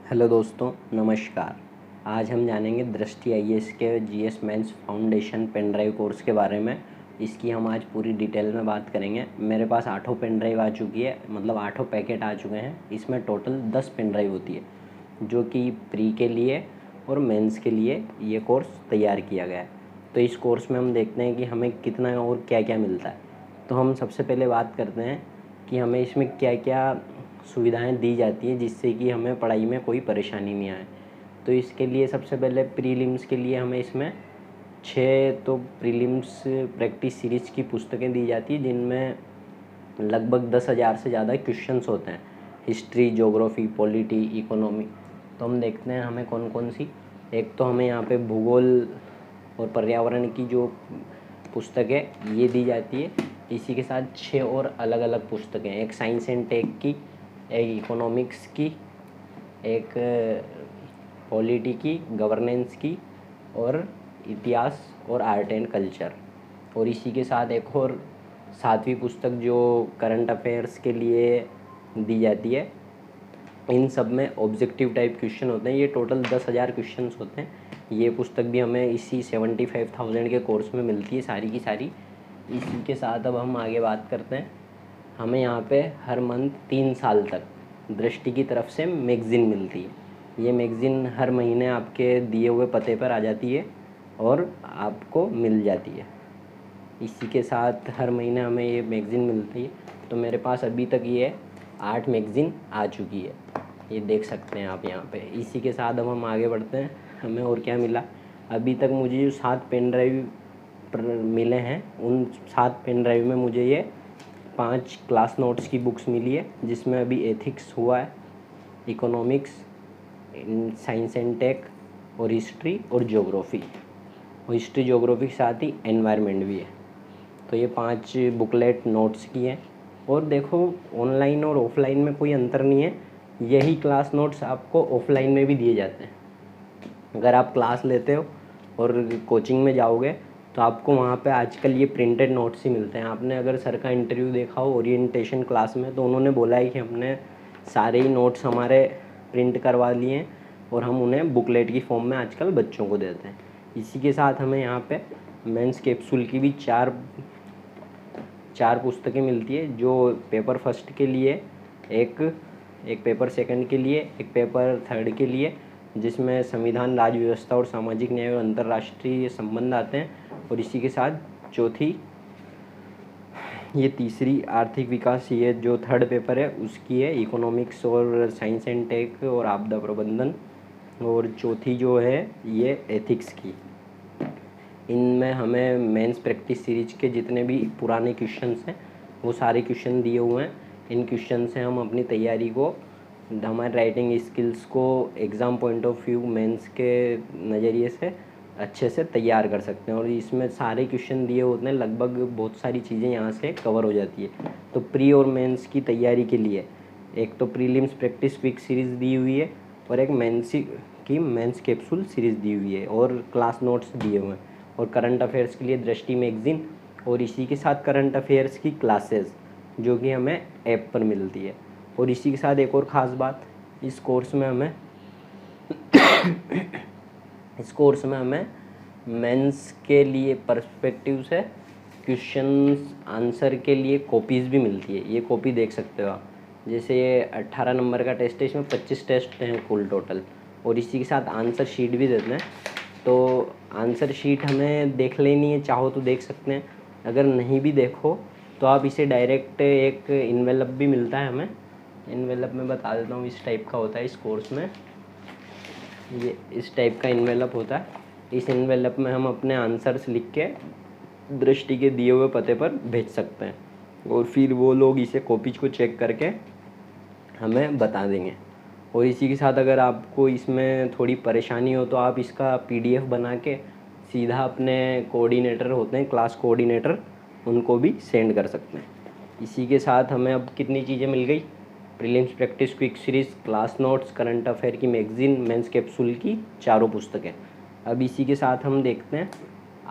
Hello दोस्तों, नमस्कार। आज हम जानेंगे दृष्टि आईएएस के GS mains foundation pen drive course के बारे में। इसकी हम आज पूरी डिटेल में बात करेंगे। मेरे पास 8 पेन ड्राइव आ चुकी है, मतलब 8 पैकेट आ चुके हैं। इसमें टोटल 10 पेन ड्राइव होती है, जो कि प्री के लिए और मेंस के लिए ये कोर्स तैयार किया गया है। तो इस कोर्स में हम देखते हैं कि हमें कितना और क्या क्या मिलता है। तो हम सबसे पहले बात करते हैं कि हमें इसमें क्या क्या सुविधाएं दी जाती हैं, जिससे कि हमें पढ़ाई में कोई परेशानी नहीं आए। तो इसके लिए सबसे पहले प्रीलिम्स के लिए हमें इसमें 6 तो प्रीलिम्स प्रैक्टिस सीरीज़ की पुस्तकें दी जाती हैं, जिनमें लगभग 10,000 से ज़्यादा क्वेश्चंस होते हैं। History, geography, polity, economy. तो हम देखते हैं हमें कौन कौन सी। एक तो हमें यहाँ पे भूगोल और पर्यावरण की जो पुस्तक है ये दी जाती है। इसी के साथ 6 और अलग अलग पुस्तकें, एक साइंस एंड टेक की, एक इकोनॉमिक्स की, एक पॉलिटी की, गवर्नेंस की, और इतिहास और आर्ट एंड कल्चर। और इसी के साथ एक और 7वीं पुस्तक जो करंट अफेयर्स के लिए दी जाती है। इन सब में ऑब्जेक्टिव टाइप क्वेश्चन होते हैं। ये टोटल 10,000 क्वेश्चंस होते हैं। ये पुस्तक भी हमें इसी 75,000 के कोर्स में मिलती है, सारी की सारी। इसी के साथ अब हम आगे बात करते हैं। हमें यहाँ पे हर मंथ 3 साल तक दृष्टि की तरफ से मैगज़ीन मिलती है। ये मैगज़ीन हर महीने आपके दिए हुए पते पर आ जाती है और आपको मिल जाती है। इसी के साथ हर महीने हमें ये मैगज़ीन मिलती है। तो मेरे पास अभी तक ये 8 मैगज़ीन आ चुकी है, ये देख सकते हैं आप यहाँ पे। इसी के साथ अब हम आगे बढ़ते हैं, हमें और क्या मिला। अभी तक मुझे जो 7 पेन ड्राइव मिले हैं, उन 7 पेन ड्राइव में मुझे ये 5 क्लास नोट्स की बुक्स मिली है, जिसमें अभी एथिक्स हुआ है, इकोनॉमिक्स, साइंस एंड टेक, और हिस्ट्री और ज्योग्राफी। और हिस्ट्री ज्योग्राफी के साथ ही एनवायरनमेंट भी है। तो ये 5 बुकलेट नोट्स की हैं। और देखो, ऑनलाइन और ऑफलाइन में कोई अंतर नहीं है। यही क्लास नोट्स आपको ऑफलाइन में भी दिए जाते हैं। अगर आप क्लास लेते हो और कोचिंग में जाओगे तो आपको वहाँ पे आजकल ये प्रिंटेड नोट्स ही मिलते हैं। आपने अगर सर का इंटरव्यू देखा हो ओरिएंटेशन क्लास में, तो उन्होंने बोला है कि हमने सारे ही नोट्स हमारे प्रिंट करवा लिए हैं और हम उन्हें बुकलेट की फॉर्म में आजकल बच्चों को देते हैं। इसी के साथ हमें यहाँ पे मेंस कैप्सूल की भी चार पुस्तकें मिलती है, जो पेपर फर्स्ट के लिए, एक पेपर सेकंड के लिए, एक पेपर थर्ड के लिए, जिसमें संविधान, राज्य व्यवस्था और सामाजिक न्याय और अंतर्राष्ट्रीय संबंध आते हैं। और इसी के साथ चौथी, ये तीसरी आर्थिक विकास, ये जो थर्ड पेपर है उसकी है, इकोनॉमिक्स और साइंस एंड टेक और आपदा प्रबंधन। और चौथी जो है ये एथिक्स की। इनमें हमें मेंस प्रैक्टिस सीरीज के जितने भी पुराने क्वेश्चंस हैं वो सारे क्वेश्चन दिए हुए हैं। इन क्वेश्चन से हम अपनी तैयारी को, हमारे राइटिंग स्किल्स को exam point of view mains के नज़रिए से अच्छे से तैयार कर सकते हैं। और इसमें सारे क्वेश्चन दिए होते हैं, लगभग बहुत सारी चीज़ें यहाँ से कवर हो जाती है। तो प्री और मेंस की तैयारी के लिए एक तो प्रीलिम्स प्रैक्टिस क्विक सीरीज़ दी हुई है, और एक मेंस कैप्सूल सीरीज़ दी हुई है, और क्लास नोट्स दिए हुए हैं। और करंट अफेयर्स के लिए दृष्टि मैगज़ीन, और इसी के साथ करंट अफेयर्स की क्लासेस जो कि हमें ऐप पर मिलती है। और इसी के साथ एक और ख़ास बात, इस कोर्स में हमें मेंस के लिए पर्सपेक्टिव से क्वेश्चंस आंसर के लिए कॉपीज़ भी मिलती है। ये कॉपी देख सकते हो आप। जैसे ये 18 नंबर का टेस्ट है, इसमें 25 टेस्ट हैं कुल टोटल, और इसी के साथ आंसर शीट भी देते हैं। तो आंसर शीट हमें देख लेनी है, चाहो तो देख सकते हैं। अगर नहीं भी देखो तो आप इसे डायरेक्ट, एक इन्वेलप भी मिलता है हमें। इन्वेलप में बता देता हूँ, इस टाइप का होता है इस कोर्स में। ये इस टाइप का इन्वेलप होता है। इस इन्वेलप में हम अपने आंसर्स लिख के दृष्टि के दिए हुए पते पर भेज सकते हैं, और फिर वो लोग इसे कॉपीज को चेक करके हमें बता देंगे। और इसी के साथ अगर आपको इसमें थोड़ी परेशानी हो तो आप इसका पीडीएफ बना के सीधा अपने कोऑर्डिनेटर होते हैं, क्लास कोऑर्डिनेटर, उनको भी सेंड कर सकते हैं। इसी के साथ हमें अब कितनी चीज़ें मिल गई, prelims practice quick series, class notes, current affair की मैगज़ीन, मेंस कैप्सूल की चारों पुस्तकें। अब इसी के साथ हम देखते हैं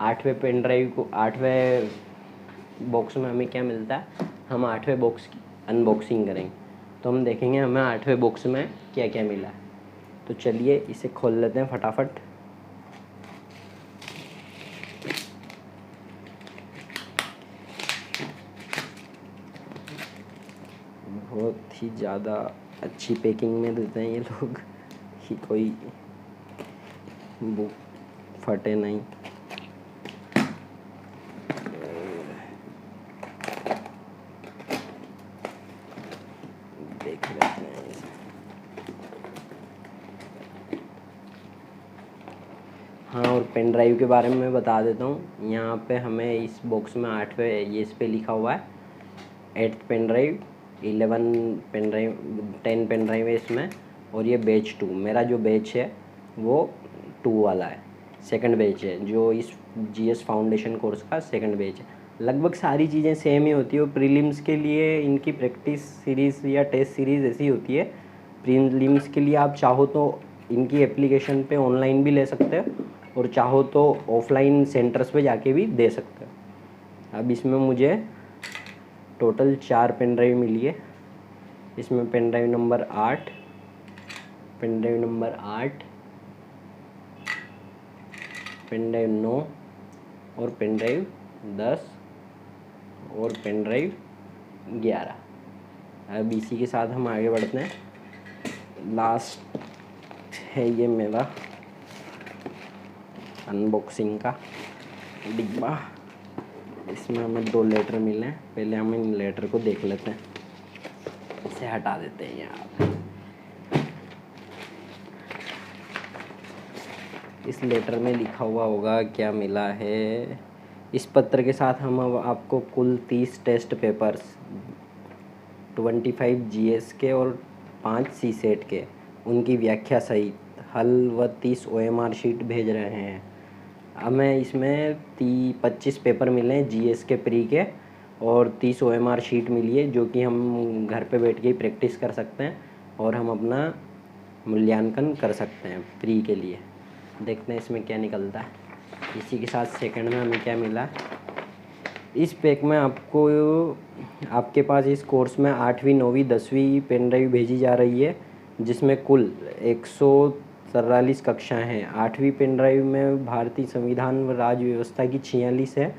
8वें पेन ड्राइव को, 8वें बॉक्स में हमें क्या मिलता है। हम 8वें बॉक्स की अनबॉक्सिंग करेंगे, तो हम देखेंगे हमें 8वें बॉक्स में क्या क्या मिला है। तो चलिए इसे खोल लेते हैं फटाफट। बहुत ही ज़्यादा अच्छी पैकिंग में देते हैं ये लोग कि कोई बुक फटे नहीं। देख लेते हैं इसे। हाँ, और पेन ड्राइव के बारे में मैं बता देता हूँ। यहाँ पे हमें इस बॉक्स में 8वें ये इस पे लिखा हुआ है 8th pen drive, 11 pen drive, 10 pen drive है इसमें। और ये बैच 2, मेरा जो बैच है वो 2 वाला है, सेकंड बैच है, जो इस जीएस फाउंडेशन कोर्स का सेकंड बैच है। लगभग सारी चीज़ें सेम ही होती है। और प्रीलिम्स के लिए इनकी प्रैक्टिस सीरीज़ या टेस्ट सीरीज़ ऐसी होती है। प्रीलिम्स के लिए आप चाहो तो इनकी एप्लीकेशन पे ऑनलाइन भी ले सकते हो और चाहो तो ऑफलाइन सेंटर्स पे जाके भी दे सकते हो। अब इसमें मुझे टोटल 4 पेन ड्राइव मिली है। इसमें pen drive number 8, pen drive number 8, pen drive 9 और पेन ड्राइव 10 और पेन ड्राइव 11। अब इसी के साथ हम आगे बढ़ते हैं। लास्ट है ये मेरा अनबॉक्सिंग का डिब्बा। इसमें हमें 2 लेटर मिले हैं। पहले हम इन लेटर को देख लेते हैं। इसे हटा देते हैं यहाँ। इस लेटर में लिखा हुआ होगा क्या मिला है। इस पत्र के साथ हम अब आपको कुल 30 टेस्ट पेपर्स, 25 जीएस के और 5 सी सेट के, उनकी व्याख्या सहित हल व 30 ओएमआर शीट भेज रहे हैं। हमें इसमें 25 पेपर मिले हैं जीएस के प्री के और 30 ओएमआर शीट मिली है, जो कि हम घर पे बैठ के ही प्रैक्टिस कर सकते हैं और हम अपना मूल्यांकन कर सकते हैं प्री के लिए। देखते हैं इसमें क्या निकलता है। इसी के साथ सेकंड में हमें क्या मिला। इस पैक में आपको आपके पास इस कोर्स में 8वीं 9वीं 10वीं पेन ड्राइव भेजी जा रही है, जिसमें कुल 143 कक्षाएं हैं। 8वीं पेन ड्राइव में भारतीय संविधान व राज्य व्यवस्था की 46 है,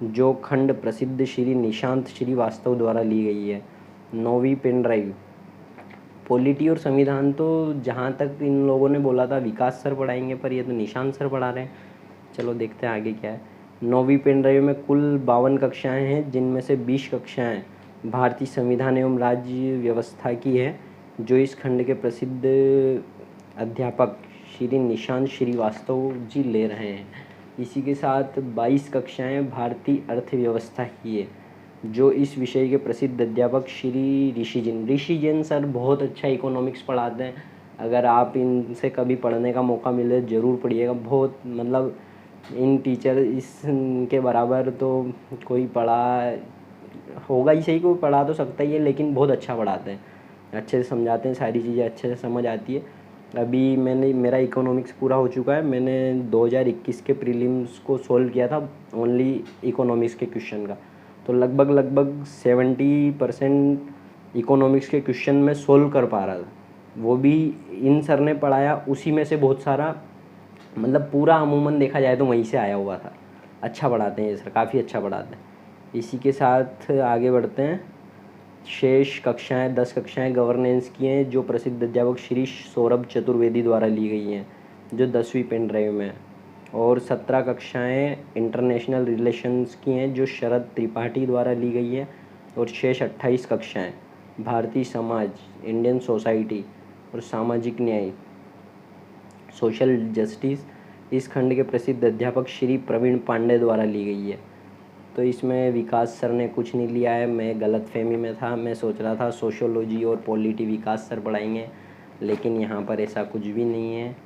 जो खंड प्रसिद्ध श्री निशांत श्रीवास्तव द्वारा ली गई है। 9वीं पेन ड्राइव पॉलिटी और संविधान, तो जहाँ तक इन लोगों ने बोला था विकास सर पढ़ाएंगे, पर ये तो निशांत सर पढ़ा रहे हैं। चलो देखते हैं आगे क्या है। 9वीं पेन ड्राइव में कुल 52 कक्षाएँ हैं, जिनमें से 20 कक्षाएँ भारतीय संविधान एवं राज्य व्यवस्था की है, जो इस खंड के प्रसिद्ध अध्यापक श्री निशांत श्रीवास्तव जी ले रहे हैं। इसी के साथ 22 कक्षाएँ भारतीय अर्थव्यवस्था की है, जो इस विषय के प्रसिद्ध अध्यापक श्री ऋषि जैन सर बहुत अच्छा इकोनॉमिक्स पढ़ाते हैं। अगर आप इनसे कभी पढ़ने का मौका मिले ज़रूर पढ़िएगा। बहुत मतलब इन टीचर इसके बराबर तो कोई पढ़ा होगा ही सही, कोई पढ़ा तो सकता ही है, लेकिन बहुत अच्छा पढ़ाते हैं, अच्छे से समझाते हैं, सारी चीज़ें अच्छे से समझ आती है। अभी मेरा इकोनॉमिक्स पूरा हो चुका है। मैंने 2021 के प्रीलिम्स को सोल्व किया था, ओनली इकोनॉमिक्स के क्वेश्चन का। तो लगभग 70% इकोनॉमिक्स के क्वेश्चन में सोल्व कर पा रहा था। वो भी इन सर ने पढ़ाया, उसी में से बहुत सारा, मतलब पूरा अमूमन देखा जाए तो वहीं से आया हुआ था। अच्छा पढ़ाते हैं ये सर, काफ़ी अच्छा पढ़ाते हैं। इसी के साथ आगे बढ़ते हैं। शेष कक्षाएं 10 कक्षाएं गवर्नेंस की हैं, जो प्रसिद्ध अध्यापक श्री सौरभ चतुर्वेदी द्वारा ली गई हैं, जो 10वीं पेन ड्राइव में है। और 17 कक्षाएं इंटरनेशनल रिलेशंस की हैं, जो शरद त्रिपाठी द्वारा ली गई है। और शेष 28 कक्षाएं भारतीय समाज, इंडियन सोसाइटी और सामाजिक न्याय, सोशल जस्टिस, इस खंड के प्रसिद्ध अध्यापक श्री प्रवीण पांडे द्वारा ली गई है। तो इसमें विकास सर ने कुछ नहीं लिया है। मैं गलतफहमी में था, मैं सोच रहा था सोशियोलॉजी और पॉलिटी विकास सर पढ़ाएंगे, लेकिन यहाँ पर ऐसा कुछ भी नहीं है।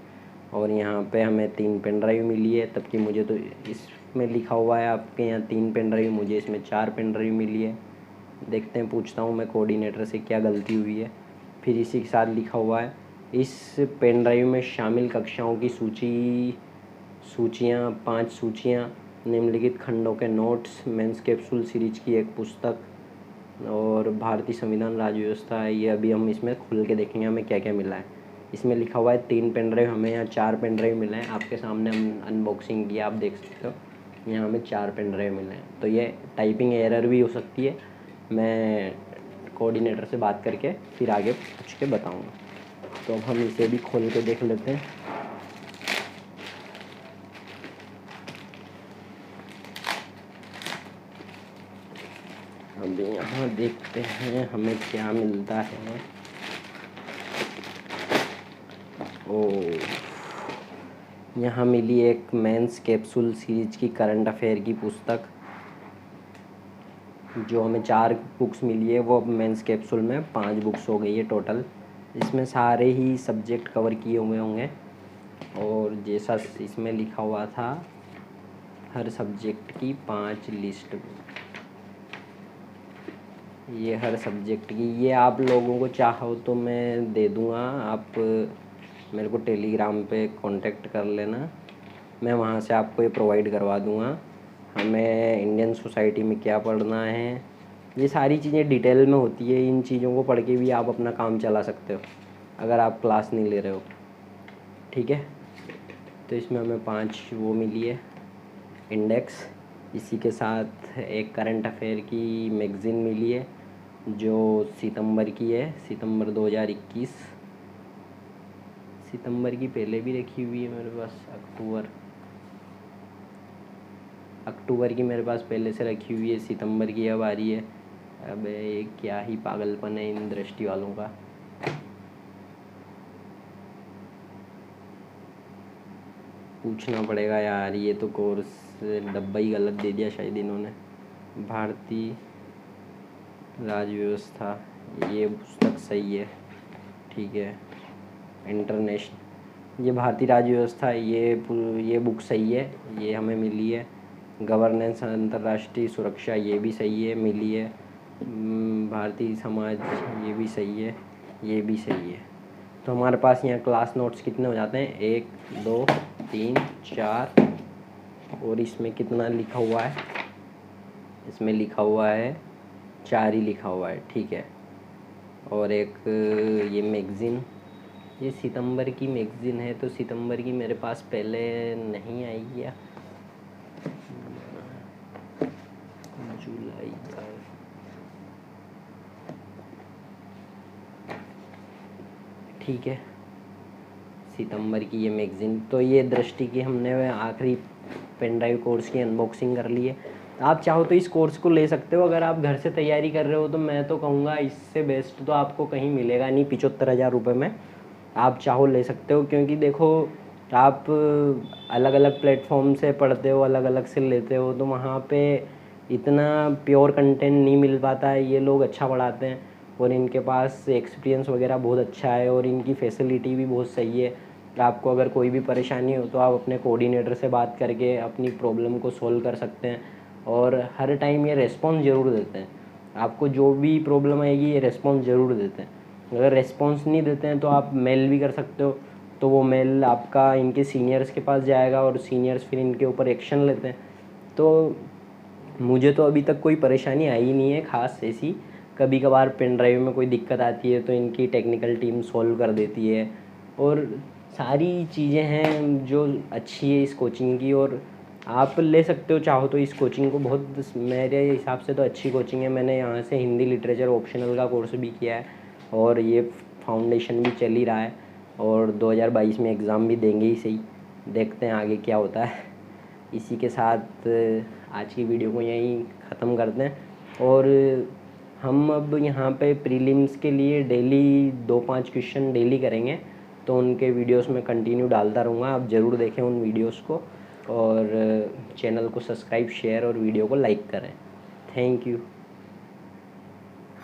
और यहाँ पे हमें 3 पेन ड्राइव मिली है, तबकि मुझे तो इसमें लिखा हुआ है आपके यहाँ 3 पेन ड्राइव, मुझे इसमें 4 पेन ड्राइव मिली है। देखते हैं, पूछता हूँ मैं कोऑर्डिनेटर से क्या गलती हुई है। फिर इसी के साथ लिखा हुआ है इस पेन ड्राइव में शामिल कक्षाओं की सूचियाँ 5 सूचियाँ, निम्नलिखित खंडों के नोट्स, मेंस कैप्सूल सीरीज की एक पुस्तक और भारतीय संविधान राज्य व्यवस्था है। ये अभी हम इसमें खुल के देखेंगे हमें क्या क्या मिला है। इसमें लिखा हुआ है 3 पेन ड्राइव, हमें यहाँ 4 पेन ड्राइव मिले हैं। आपके सामने हम अनबॉक्सिंग किया, आप देख सकते हो यहाँ हमें 4 पेन ड्राइव मिले हैं। तो ये टाइपिंग एरर भी हो सकती है, मैं कोऑर्डिनेटर से बात करके फिर आगे पूछ के बताऊँगा। तो अब हम इसे भी खोल के देख लेते हैं। अब यहाँ देखते हैं हमें क्या मिलता है। ओ, यहाँ मिली एक मेंस कैप्सूल सीरीज की करंट अफेयर की पुस्तक। जो हमें 4 बुक्स मिली है वो अब मेंस कैप्सूल में 5 बुक्स हो गई है टोटल। इसमें सारे ही सब्जेक्ट कवर किए हुए होंगे और जैसा इसमें लिखा हुआ था हर सब्जेक्ट की 5 लिस्ट, ये हर सब्जेक्ट की। ये आप लोगों को चाहो तो मैं दे दूँगा, आप मेरे को टेलीग्राम पे कांटेक्ट कर लेना, मैं वहाँ से आपको ये प्रोवाइड करवा दूँगा। हमें इंडियन सोसाइटी में क्या पढ़ना है, ये सारी चीज़ें डिटेल में होती है। इन चीज़ों को पढ़ के भी आप अपना काम चला सकते हो अगर आप क्लास नहीं ले रहे हो, ठीक है। तो इसमें हमें 5 वो मिली है इंडेक्स। इसी के साथ एक करंट अफेयर की मैगज़ीन मिली है जो सितंबर की है, सितंबर 2021। सितंबर की पहले भी रखी हुई है मेरे पास, अक्टूबर की मेरे पास पहले से रखी हुई है, सितंबर की अब आ रही है। अब ये क्या ही पागलपन है इन दृष्टि वालों का। पूछना पड़ेगा यार, ये तो कोर्स डब्बा ही गलत दे दिया शायद इन्होंने। भारतीय राज्य व्यवस्था, ये पुस्तक सही है, ठीक है। इंटरनेशनल, ये भारतीय राज्य व्यवस्था, ये बुक सही है, ये हमें मिली है। गवर्नेंस अंतर्राष्ट्रीय सुरक्षा, ये भी सही है, मिली है। भारतीय समाज, ये भी सही है, ये भी सही है। तो हमारे पास यहाँ क्लास नोट्स कितने हो जाते हैं, 1 2 3 4, और इसमें कितना लिखा हुआ है, इसमें लिखा हुआ है 4 ही लिखा हुआ है, ठीक है। और एक ये मैगज़ीन, ये सितंबर की मैगज़ीन है, तो सितंबर की मेरे पास पहले नहीं आई है, जुलाई का, ठीक है। सितंबर की ये मैगज़ीन, तो ये दृष्टि की हमने आखिरी पेन ड्राइव कोर्स की अनबॉक्सिंग कर ली है। आप चाहो तो इस कोर्स को ले सकते हो, अगर आप घर से तैयारी कर रहे हो तो मैं तो कहूँगा इससे बेस्ट तो आपको कहीं मिलेगा नहीं 75,000 रुपये में। आप चाहो ले सकते हो, क्योंकि देखो आप अलग अलग प्लेटफॉर्म से पढ़ते हो, अलग अलग से लेते हो, तो वहाँ पे इतना प्योर कंटेंट नहीं मिल पाता है। ये लोग अच्छा पढ़ाते हैं और इनके पास एक्सपीरियंस वगैरह बहुत अच्छा है और इनकी फैसिलिटी भी बहुत सही है। आपको अगर कोई भी परेशानी हो तो आप अपने कोऑर्डिनेटर से बात करके अपनी प्रॉब्लम को सॉल्व कर सकते हैं, और हर टाइम ये रेस्पॉन्स ज़रूर देते हैं। आपको जो भी प्रॉब्लम आएगी ये रेस्पॉन्स ज़रूर देते हैं। अगर रेस्पॉन्स नहीं देते हैं तो आप मेल भी कर सकते हो, तो वो मेल आपका इनके सीनियर्स के पास जाएगा और सीनियर्स फिर इनके ऊपर एक्शन लेते हैं। तो मुझे तो अभी तक कोई परेशानी आई नहीं है ख़ास ऐसी। कभी कभार पेन ड्राइव में कोई दिक्कत आती है तो इनकी टेक्निकल टीम सॉल्व कर देती है, और सारी चीज़ें हैं जो अच्छी है इस कोचिंग की। और आप ले सकते हो चाहो तो इस कोचिंग को, बहुत मेरे हिसाब से तो अच्छी कोचिंग है। मैंने यहाँ से हिंदी लिटरेचर ऑप्शनल का कोर्स भी किया है और ये फाउंडेशन भी चल ही रहा है, और 2022 में एग्ज़ाम भी देंगे ही सही, देखते हैं आगे क्या होता है। इसी के साथ आज की वीडियो को यहीं ख़त्म करते हैं, और हम अब यहाँ पे प्रीलिम्स के लिए डेली 2-5 क्वेश्चन डेली करेंगे, तो उनके वीडियोस में कंटिन्यू डालता रहूँगा। आप ज़रूर देखें उन वीडियोस को, और चैनल को सब्सक्राइब, शेयर और वीडियो को लाइक करें। Thank you.